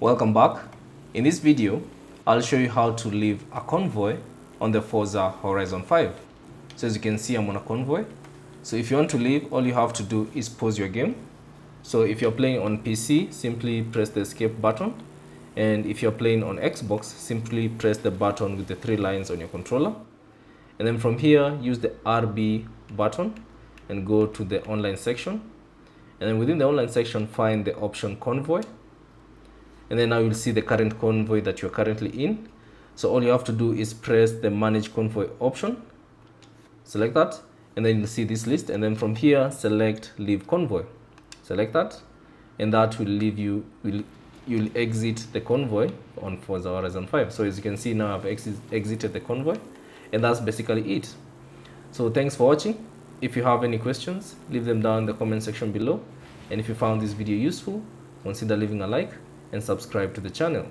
Welcome back. In this video, I'll show you how to leave a convoy on the Forza Horizon 5. So as you can see, I'm on a convoy. So if you want to leave, all you have to do is pause your game. So if you're playing on PC, simply press the escape button. And if you're playing on Xbox, simply press the button with the 3 lines on your controller. And then from here, use the RB button and go to the online section. And then within the online section, find the option convoy. And then now you'll see the current convoy that you're currently in. So all you have to do is press the Manage Convoy option. Select that, and then you'll see this list. And then from here, select Leave Convoy. Select that, and that will leave you, you'll exit the convoy on Forza Horizon 5. So as you can see now, I've exited the convoy, and that's basically it. So thanks for watching. If you have any questions, leave them down in the comment section below. And if you found this video useful, consider leaving a like and subscribe to the channel.